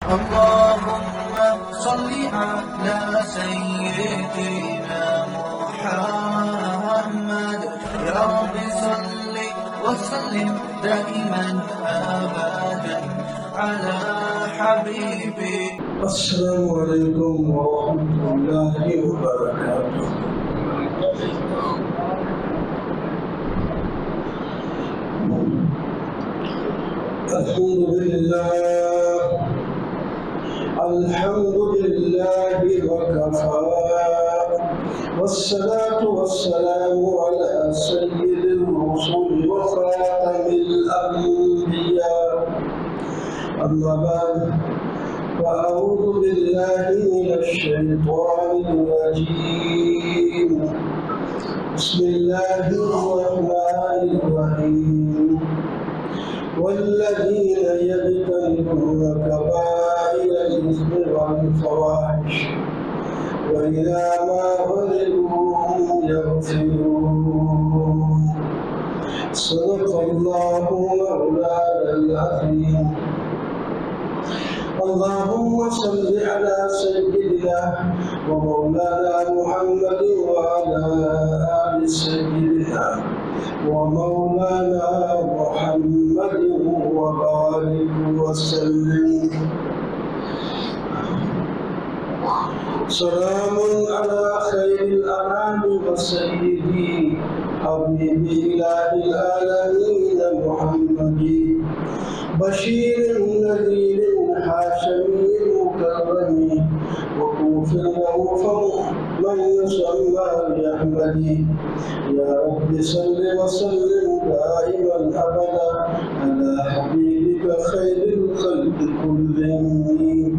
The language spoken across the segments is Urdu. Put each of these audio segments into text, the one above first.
اللهم صل على سيدنا محمد يا رب صل وسلم دائما أبدا على حبيبي. السلام علیکم ورحمۃ اللہ وبرکاتہ. الحمد لله وكفى والصلاة والسلام على سيد الرسل وخاتم الأنبياء. أما بعد فأعوذ بالله من الشيطان الرجيم. بسم الله الرحمن الرحيم. والذين يجتنبون كبائر الإثم والفواحش وإذا ما غضبوا هم يغفرون. صدق الله مولانا العظيم. اللهم صل على سيدنا ومولانا محمد وعلى آل سيدنا ومولانا محمد وبارك وسلم. سلام على خير الأنام وسيدي حبيب إله العالمين محمد بشير نذير حاشمي مكرم وقوف رؤوف من يسمى بأحمد. يا رب صل وسلم دائما أبدا على حبيبك خير الخلق كلهم.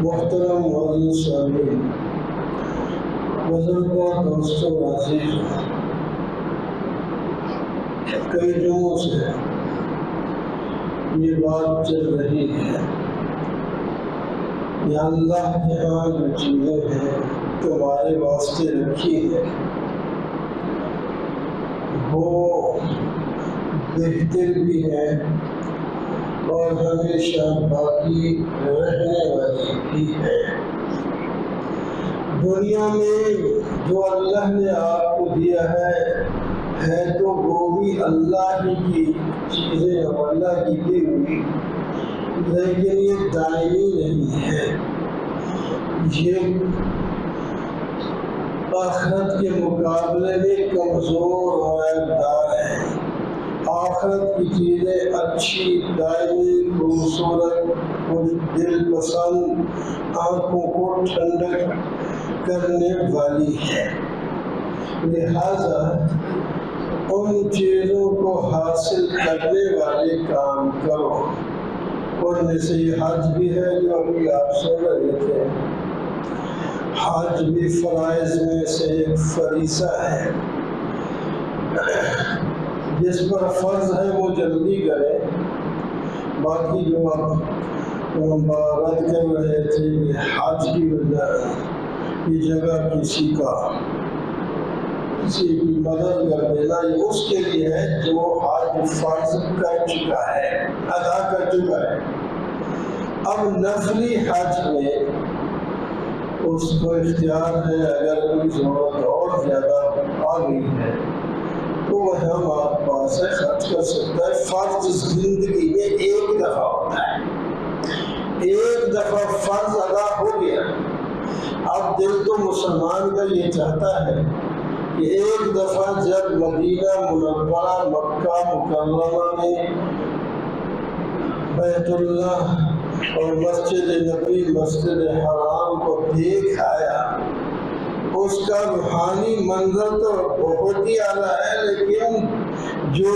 محترم والمصلين بزرگوں دوستوں عزیزوں، کئی دنوں سے یہ بات چل رہی ہے کہ اللہ کے ہاں جو چیزیں ہیں تمہارے واسطے رکھی ہے وہ بہتر بھی ہے اور ہمیشہ باقی رہنے والی بھی ہے. دنیا میں جو اللہ نے آپ کو دیا ہے تو وہ بھی اللہ ہی کی چیزیں اور اللہ کی دی ہوئی، لیکن یہ دائمی نہیں ہے. یہ آخرت کے مقابلے میں کمزور اور عیبدار ہیں. آخرت کی چیزیں اچھی، دائمی، خوبصورت اور دل پسند، آنکھوں کو ٹھنڈک کرنے والی ہے. لہذا ان چیزوں کو حاصل کرنے والے کام کرو. ان میں سے یہ حج بھی ہے جو ابھی آپ سن رہے تھے. حج بھی فرائض میں سے ایک فریضہ ہے. جس پر فرض ہے وہ جلدی کرے. باقی جو آپ رد کر رہے تھے کہ حج کی جگہ کسی کی مدد کر دینا، یہ اس کے لیے ہے جو حج فرض کر چکا ہے، ادا کر چکا ہے. اب نفلی حج میں اس کو اختیار ہے، اگر کوئی ضرورت اور زیادہ آ گئی ہے تو وہ ہم آپ پاس ہے خرچ کر سکتا ہے. فرض زندگی میں ایک دفعہ ہوتا ہے، ایک دفعہ فرض ادا ہو گیا. اب دل تو مسلمان کا یہ چاہتا ہے کہ ایک دفعہ جب مدینہ منورہ مکہ مکرمہ میں بیت اللہ اور مسجد نبی مسجد حرام کو دیکھ آیا، اس کا روحانی منظر تو بہت ہی اعلیٰ ہے، لیکن جو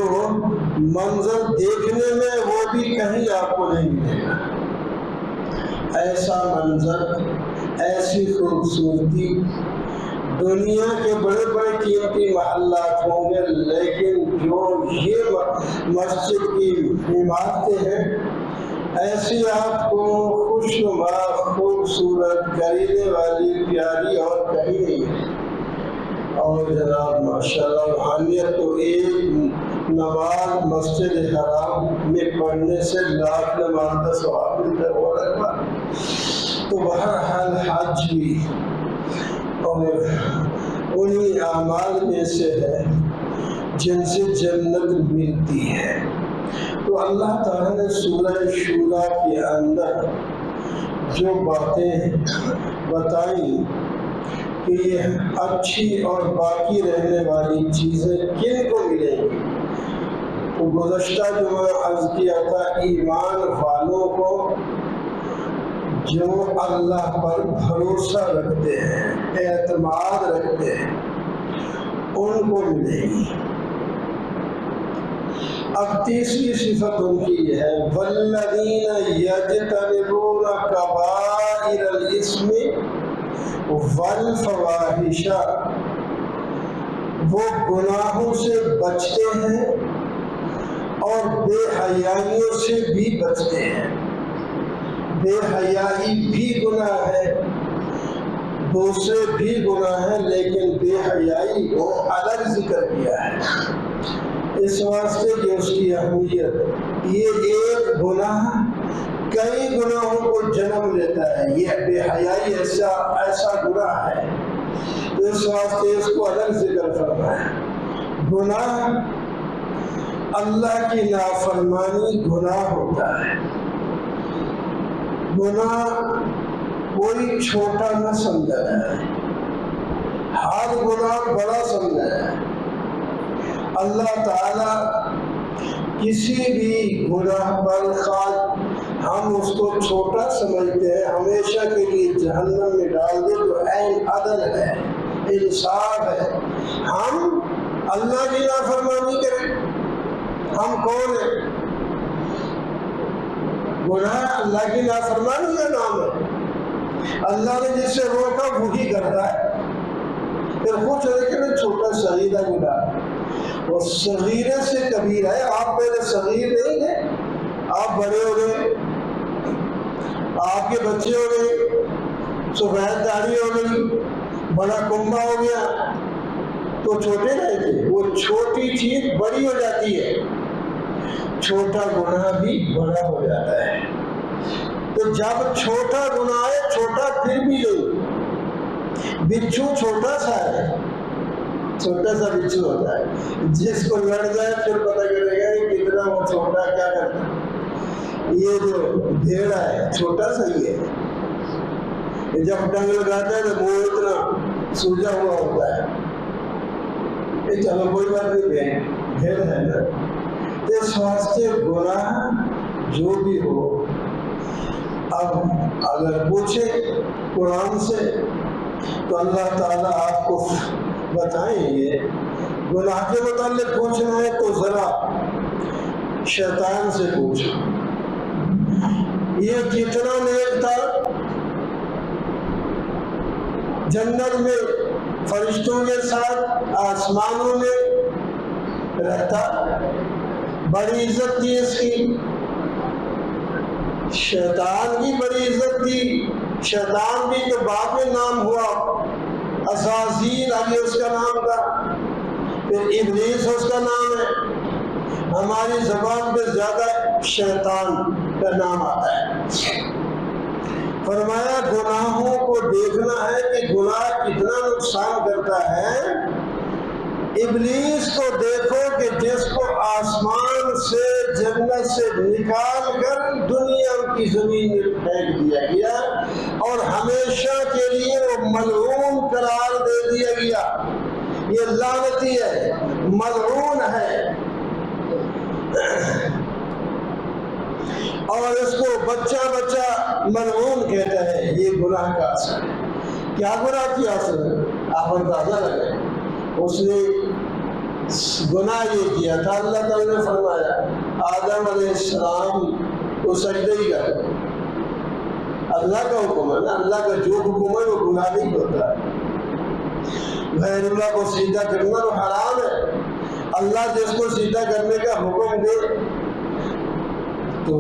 منظر دیکھنے میں وہ بھی کہیں آپ کو نہیں ملے گا. ایسا منظر، ایسی خوبصورتی دنیا کے بڑے بڑے قیمتی محلات ہوں گے، لیکن جو یہ مسجد کی عمارتیں ہیں ایسی آپ کو خوشنما، خوبصورت، گرینے والی، پیاری اور کہیں نہیں ہے. اور جناب ماشاءاللہ روحانیت تو ایک نماز مسجد حرام میں پڑھنے سے 1,00,000 نماز کا ثواب ملتا ہے، وہ الگ بات۔ تو بہرحال حج بھی اور انہی اعمال میں سے ہے جن سے جنت ملتی ہے۔ تو اللہ تعالیٰ نے سورہ شورى کے اندر جو باتیں بتائیں کہ یہ اچھی اور باقی رہنے والی چیزیں کن کو ملیں گی، تو گزشتہ جمعہ عرض کیا تھا ایمان والوں کو جو اللہ پر بھروسہ رکھتے ہیں، اعتماد رکھتے ہیں، ان کو ملے گی۔ اب تیسری صفت ان کی یہ ہے وَالَّذِينَ يَجْتَنِبُونَ كَبَائِرَ الْإِثْمِ وَالْفَوَاحِشَ، وہ گناہوں سے بچتے ہیں اور بے حیائیوں سے بھی بچتے ہیں۔ بے حیائی بھی گناہ ہے، دوسرے بھی گناہ ہیں، لیکن بے حیائی کو الگ ذکر کیا ہے اس واسطے کہ اس کی اہمیت، یہ ایک گناہ کئی گناہوں کو جنم لیتا ہے، یہ بے حیائی ایسا گناہ ہے، تو اس واسطے اس کو الگ ذکر فرمایا۔ گناہ اللہ کی نافرمانی گناہ ہوتا ہے، گناہ کوئی چھوٹا نہ سمجھا جائے، ہر گناہ بڑا سمجھا جائے۔ اللہ تعالیٰ کسی بھی گناہ پر خواہ ہم اس کو چھوٹا سمجھتے ہیں، ہمیشہ کے لیے جہنم میں ڈال دے تو عین عدل ہے، انصاف ہے۔ ہم اللہ کی نافرمانی کریں، ہم کون ہیں؟ گناہ اللہ کی نافرمانی کا نام ہے، اللہ نے جس سے روکا وہی کرتا ہے، پھر کچھ لیکن چھوٹا صغیرہ گناہ، وہ صغیرے سے کبیر ہے۔ آپ پہلے صغیر نہیں تھے، آپ بڑے ہو گئے، آپ کے بچے ہو گئے، سفید داڑھی ہو گئی، بڑا کنبا ہو گیا، تو چھوٹے رہے تھے۔ وہ چھوٹی چیز بڑی ہو جاتی ہے، چھوٹا گناہ بھی بڑا ہو جاتا ہے۔ تو جب چھوٹا گناہ ہے، چھوٹا پھر بھی نہیں، بچھو چھوٹا سا ہے، چھوٹا سا بچھو ہوتا ہے، جس کو لڑ جائے پھر پتہ کرے گا کہ کتنا وہ چھوٹا کیا کرتا ہے۔ یہ جو بھیڑا ہے چھوٹا سا ہی ہے، جب ڈنگ لگاتا ہے تو وہ اتنا سوجا ہوا ہوتا ہے۔ چلو کوئی بات نہیں، بھیڑ ہے نا۔ اس واسطے گناہ جو بھی ہو، اب اگر پوچھے قرآن سے تو اللہ تعالیٰ آپ کو بتائیں گے۔ گناہ کے متعلق پوچھنا ہے تو ذرا شیطان سے پوچھو، یہ کتنا نیک تھا، جنت میں فرشتوں کے ساتھ آسمانوں میں رہتا، بڑی عزت تھی اس کی، شیطان کی بڑی عزت تھی۔ شیطان بھی تو بعد میں نام ہوا، عزازیل ابھی اس کا نام تھا، پھر ابلیس اس کا نام ہے۔ ہماری زبان پہ زیادہ شیطان کا نام آتا ہے۔ فرمایا گناہوں کو دیکھنا ہے کہ گناہ کتنا نقصان کرتا ہے۔ ابلیس کو دیکھو کہ جس کو آسمان سے جنت سے نکال کر دنیا کی زمین میں پھینک دیا گیا اور ہمیشہ کے لیے وہ ملعون قرار دے دیا گیا۔ یہ لعنتی ہے، ملعون ہے، اور اس کو بچہ بچہ ملعون کہتا ہے۔ یہ گناہ کا اثر ہے۔ کیا گناہ کیا اثر ہے؟ آپ اندازہ لگائیں۔ اس نے گناہ یہ کیا تھا، اللہ تعالیٰ نے فرمایا آدم علیہ السلام کو سجدہ ہی کر، اللہ کا حکم ہے نا، اللہ کا جو حکم ہے وہ گناہ نہیں ہوتا۔ غیر اللہ کو سجدہ کرنا تو حرام ہے۔ اللہ جس کو سجدہ کرنے کا حکم دے تو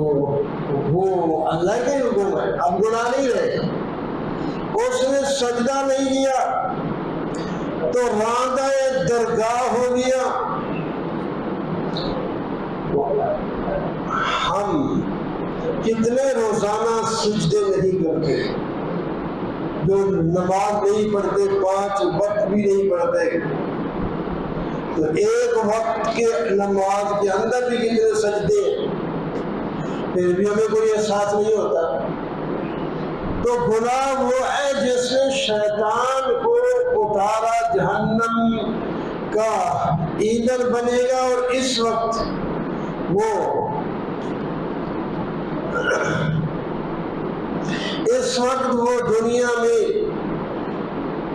وہ اللہ کا ہی حکم ہے، اب گناہ نہیں رہے۔ اس نے سجدہ نہیں کیا تو راندہ درگاہ ہو گیا، ہم کتنے روزانہ سجدے نہیں کرتے، جو نماز نہیں پڑھتے، 5 وقت بھی نہیں پڑھتے، تو ایک وقت کے نماز کے اندر بھی کتنے سجدے ہیں، پھر بھی ہمیں کوئی احساس نہیں ہوتا۔ تو گناہ وہ ہے جس نے شیطان کو اتارا جہنم کا ایندھن بنے گا، اور اس وقت وہ دنیا میں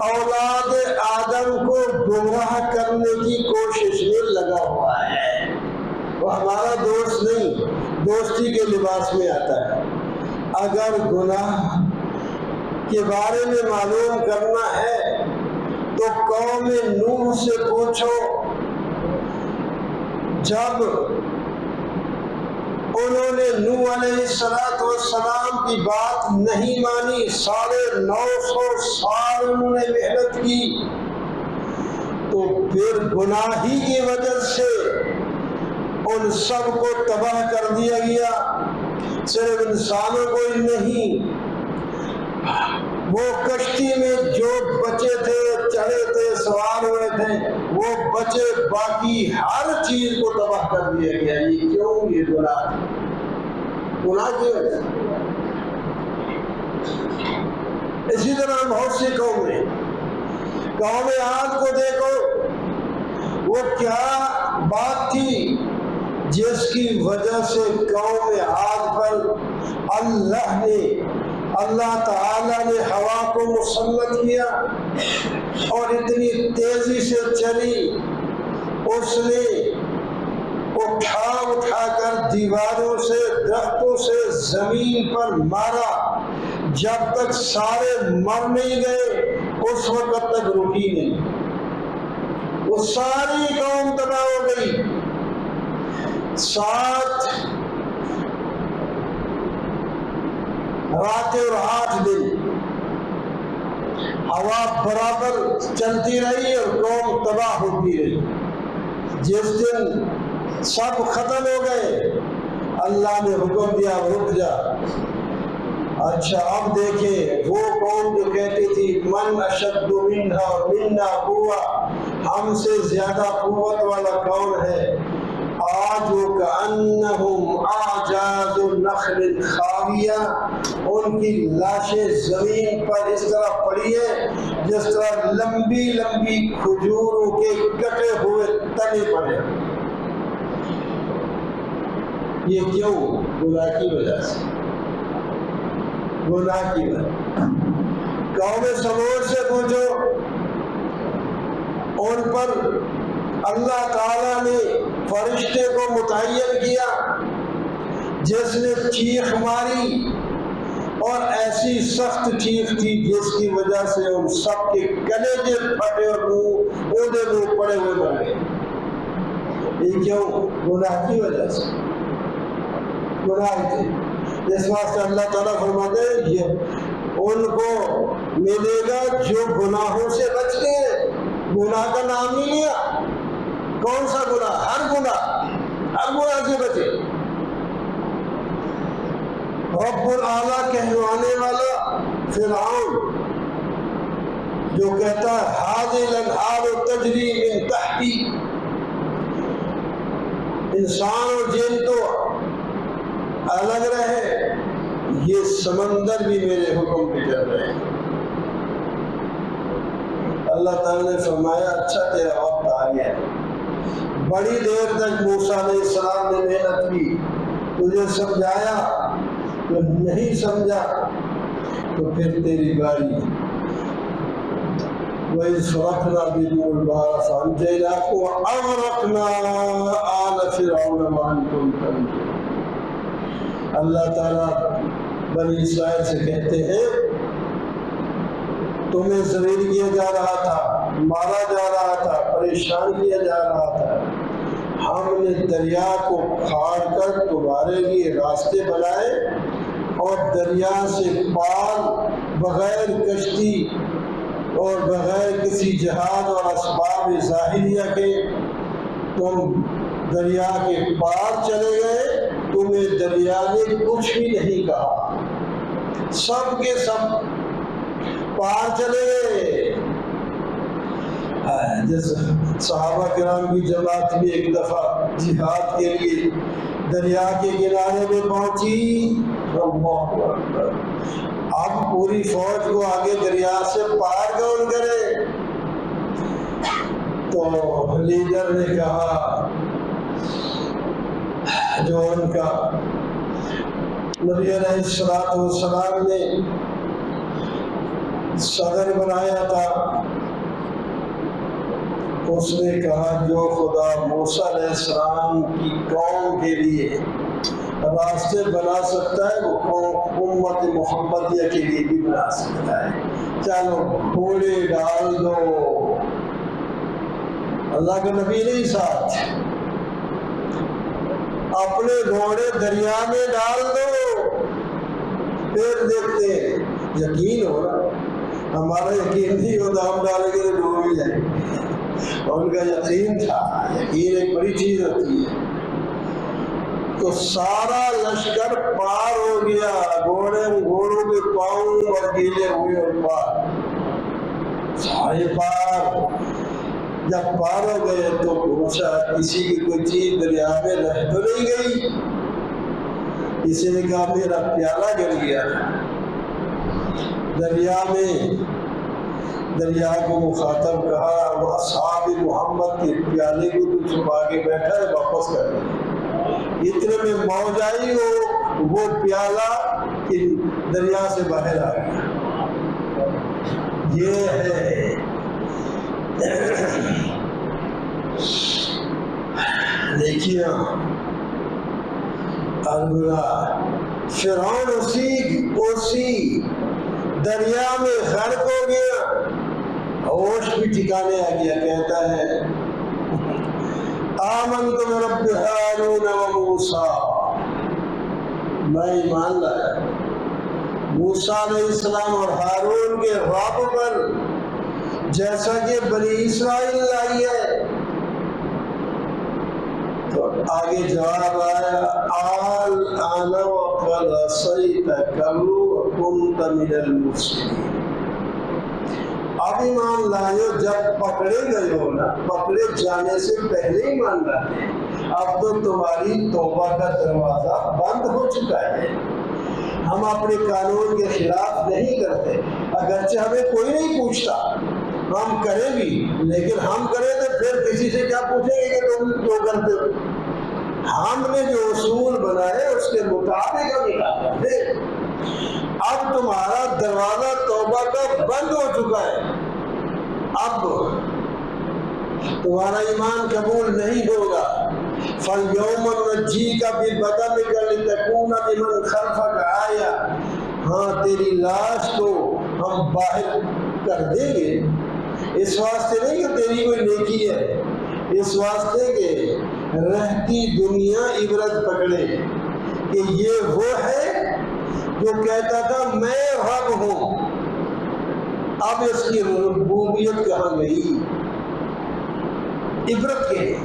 اولاد آدم کو گمراہ کرنے کی کوشش میں لگا ہوا ہے۔ وہ ہمارا دوست نہیں، دوستی کے لباس میں آتا ہے۔ اگر گناہ کے بارے میں معلوم کرنا ہے تو قوم نوح سے پوچھو، جب انہوں نے نوح علیہ السلام کی بات نہیں مانی، 950 سال انہوں نے محنت کی، تو پھر گناہی کی وجہ سے ان سب کو تباہ کر دیا گیا۔ صرف انسانوں کو ہی نہیں، وہ کشتی میں جو بچے تھے، چڑھے تھے، سوار ہوئے تھے، وہ بچے، باقی ہر چیز کو تباہ کر دیا گیا۔ یہ کیوں؟ یہ گناہ کی وجہ سے۔ اسی طرح بہت سی قومیں، قوم عاد کو دیکھو، وہ کیا بات تھی جس کی وجہ سے قوم عاد پر اللہ تعالیٰ نے ہوا کو مسلط کیا، اور اتنی تیزی سے چلی، اس نے اٹھا کر دیواروں سے، درختوں سے زمین پر مارا، جب تک سارے مر نہیں گئے اس وقت تک رکی نہیں، وہ ساری قوم تباہ ہو گئی۔ 7 راتیں اور 8 دن ہوا برابر چلتی رہی اور قوم تباہ ہوتی رہی۔ جس دن سب ختم ہو گئے، اللہ نے حکم دیا رک جا۔ اچھا اب دیکھیں، وہ قوم جو کہتی تھی من اشد منا قوہ، ہم سے زیادہ قوت والا کون ہے، آج وہ کأنہم اعجاز نخل خاویہ، ان کی لاشیں زمین پر اس طرح پڑی ہے جس طرح لمبی لمبی کھجوروں کے کٹے ہوئے تنے پڑے۔ یہ کیوں؟ گناہ کی وجہ سے، گناہ کی وجہ۔ قوم سمود سے پوچھو، ان پر اللہ تعالیٰ نے فرشتے کو متعین کیا جس نے چیخ ماری، اور ایسی سخت چیخ تھی جس کی وجہ سے ان سب کے کلیجے پھٹے اور اونڈے منہ پڑے ہوئے مر گئے۔ یہ کیوں؟ گناہ کی وجہ سے، گناہ تھے۔ اس واسطے اللہ تعالیٰ فرماتے ہیں یہ ان کو ملے گا جو گناہوں سے بچتے ہیں۔ گناہ کا نام نہیں لیا، کون سا گناہ؟ ہر گناہ سے بچے۔ رب الاعلیٰ کہلوانے والا فرعون جو کہتا ہے ہذه الانہار تجری من تحتی، انسان اور جن تو الگ رہے، یہ سمندر بھی میرے حکم پہ چل رہے ہیں۔ اللہ تعالیٰ نے فرمایا اچھا تیرا وقت آ گیا۔ بڑی دیر تک موسیٰ علیہ السلام نے محنت کی، تجھے سمجھایا تو نہیں سمجھا، تو پھر تیری باری۔ وَإِذْ صَرَفْنَا بِكُمُ الْبَحْرَ فَأَنْجَيْنَاكُمْ وَأَغْرَقْنَا آلَ فِرْعَوْنَ وَأَنْتُمْ تَنظُرُونَ۔ اللہ تعالیٰ بنی اسرائیل سے کہتے ہیں تمہیں ذلیل کیا جا رہا تھا، مارا جا رہا تھا، پریشان کیا جا رہا تھا، ہم نے دریا کو پھاڑ کر تمہارے لیے راستے بنائے، اور دریا سے پار بغیر کشتی اور بغیر کسی جہاز اور اسباب ظاہریہ کے تم دریا کے پار چلے گئے، تمہیں دریا نے کچھ بھی نہیں کہا، سب کے سب پار چلے گئے۔ جیسے صحابہ کرام کی جماعت بھی ایک دفعہ جہاد کے لیے دریا کے کنارے میں پہنچی، اللہ اکبر، اب پوری فوج کو آگے دریا سے پار کون کرے؟ تو لیڈر نے کہا، جو ان کا نبی علیہ السلام نے صدر بنایا تھا، اس نے کہا جو خدا موسیٰ علیہ السلام کی قوم کے لیے راستے بنا سکتا ہے وہ قوم امت محمدیہ کے لیے بھی بنا سکتا ہے، چلو گھوڑے ڈال دو۔ اللہ کے نبی نہیں ساتھ، اپنے گھوڑے دریا میں ڈال دو، پھر دیکھتے ہیں۔ یقین ہو نا، ہمارا یقین نہیں ہوتا، ہم ڈالیں گے تو ڈوب ہی جائیں گے، ان کا یقین تھا۔ یقین ایک بڑی چیز ہوتی ہے۔ تو سارا لشکر پار ہو گیا، گھوڑوں کے پاؤں اور گیلے ہوئے اور پار، سارے پار۔ جب پار ہو گئے تو پوچھا کسی کی کوئی چیز دریا میں رہ تو نہیں گئی؟ کسی نے کہا میرا پیالہ گر گیا دریا میں۔ دریا کو مخاطب کہا وہ اصحاب محمد کے پیالے کو تو چھپا کے بیٹھا ہے، واپس کر دے۔ اتنے میں موج آئی، وہ پیالہ دریا سے باہر آ گیا۔ یہ ہے دیکھیے اللہ، فرعون اسی دریا میں غرق ہو گیا، ہوش بھی ٹھکانے آ گیا، کہتا ہے آمنت برب ہارون و موسیٰ، میں ایمان لایا موسیٰ علیہ السلام اور ہارون کے رب پر، جیسا کہ بنی اسرائیل لائی ہے۔ تو آگے جواب آیا الآن وقد عصیت قبل وکنت من المفسدین، اب ایمان لائے جب پکڑے گئے ہو نا، پکڑے جانے سے پہلے ایمان لاتے، اب تو تمہاری توبہ کا دروازہ بند ہو چکا ہے۔ ہم اپنے قانون کے خلاف نہیں کرتے، اگرچہ ہمیں کوئی نہیں پوچھتا، ہم کریں بھی، لیکن ہم کریں تو پھر کسی سے کیا پوچھیں گے کہ تم کیوں کرتے ہو؟ ہم نے جو اصول بنائے اس کے مطابق ہم کام کرتے۔ اب تمہارا دروازہ توبہ کا بند ہو چکا ہے، اب تمہارا ایمان قبول نہیں ہوگا۔ فَالْيَوْمَ نُنَجِّيكَ بِبَدَنِكَ لِتَكُونَ لِمَنْ خَلْفَكَ آیَةً، ہاں تیری لاش کو ہم باہر کر دیں گے، اس واسطے نہیں کہ تیری کوئی نیکی ہے، اس واسطے کہ رہتی دنیا عبرت پکڑے کہ یہ وہ ہے جو کہتا تھا میں رب ہوں، اب اس کی ربوبیت کہاں گئی، عبرت کے لیے۔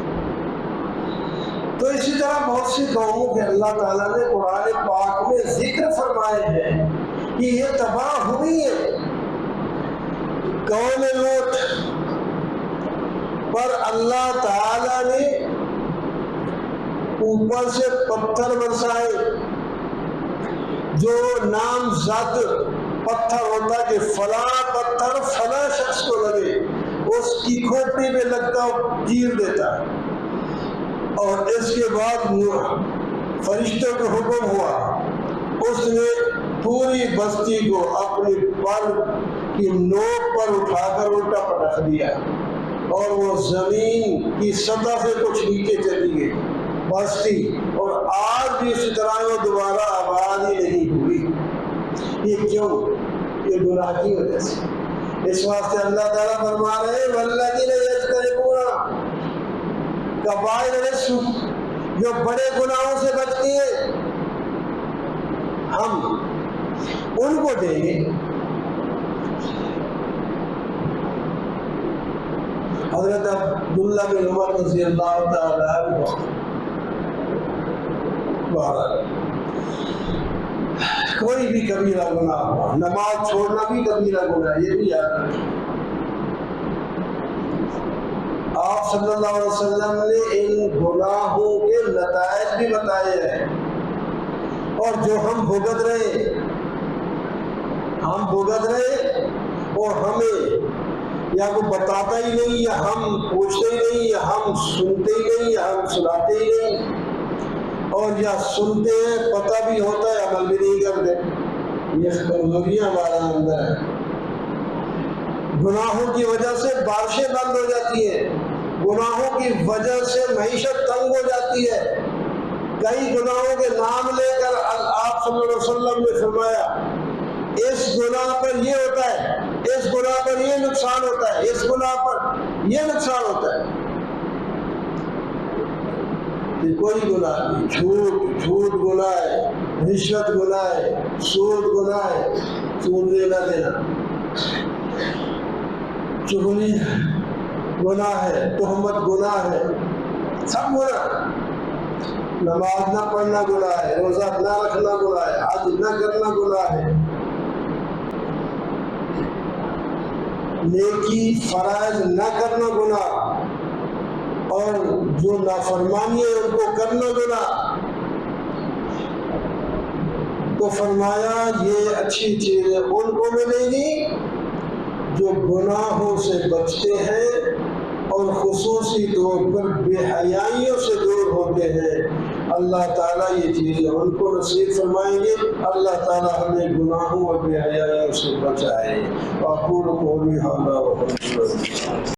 تو اسی طرح بہت سی قوموں کے اللہ تعالیٰ نے قرآن پاک میں ذکر فرمائے ہیں کہ یہ تباہ ہوئی ہے۔ قوم لوط پر اللہ تعالیٰ نے اوپر سے پتھر برسائے، جو نامزد پتھر ہوتا کہ فلاں پتھر فلاں شخص کو لگے، اس کی کھوپڑی میں لگتا چیر دیتا، اور اس کے بعد فرشتوں کو حکم ہوا، اس نے پوری بستی کو اپنی پر کی نوک پر اٹھا کر الٹا پٹخ دیا، اور وہ زمین کی سطح سے کچھ نیچے چلی گئی بستی، اور آج بھی اسی طرح وہ دوبارہ آباد ہی نہیں ہوئی۔ یہ کیوں؟ یہ گناہ کی وجہ سے۔ اس واسطے اللہ تعالیٰ فرما رہے ہیں وَالَّذِينَ يَجْتَنِبُونَ کبائر الاسم، جو بڑے گناہوں سے بچتی ہیں، ہم ان کو دیں گے۔ حضرت عبداللہ بن عمر رضی اللہ تعالیٰ عنہ بہرحال کوئی بھی کبیرہ گناہ ہو، نماز چھوڑنا بھی کبیرہ گناہ، یہ بھی یاد رکھیں۔ آپ صلی اللہ علیہ وسلم نے ان گناہوں کے نتائج بھی بتائے ہیں، اور جو ہم بھگت رہے اور ہمیں یا کوئی بتاتا ہی نہیں، یا ہم پوچھتے ہی نہیں، یا ہم سنتے ہی نہیں، یا ہم سناتے ہی نہیں، اور یا سنتے ہیں پتہ بھی ہوتا ہے عمل بھی نہیں کرتے، یہ کمزوریاں ہمارے اندر ہیں۔ گناہوں کی وجہ سے بارشیں بند ہو جاتی ہیں، گناہوں کی وجہ سے معیشت تنگ ہو جاتی ہے۔ کئی گناہوں کے نام لے کر آپ صلی اللہ علیہ وسلم نے فرمایا اس گناہ پر یہ ہوتا ہے، اس گناہ پر یہ نقصان ہوتا ہے، اس گناہ پر یہ نقصان ہوتا ہے۔ کہ کوئی گناہ نہیں، جھوٹ گناہ ہے، رشوت گناہ ہے، سود گناہ ہے، سود لینا دینا، چغلی گناہ ہے، تہمت گناہ ہے، سب گناہ۔ نماز نہ پڑھنا گناہ ہے، روزہ نہ رکھنا گناہ ہے، حج نہ کرنا گناہ ہے، نیکی فرائض نہ کرنا گناہ، اور جو نافرمانی ہے ان کو کرنا گناہ۔ تو فرمایا یہ اچھی چیزیں ان کو ملے گی جو گناہوں سے بچتے ہیں اور خصوصی طور پر بے حیائیوں سے دور ہوتے ہیں۔ اللہ تعالیٰ یہ چیزیں ان کو نصیب فرمائیں گے۔ اللہ تعالیٰ ہمیں گناہوں اور بے حیائیوں سے بچائے۔ وَأَقُولُ قَوْلِي هَذَا وَأَسْتَغْفِرُ اللَّهَ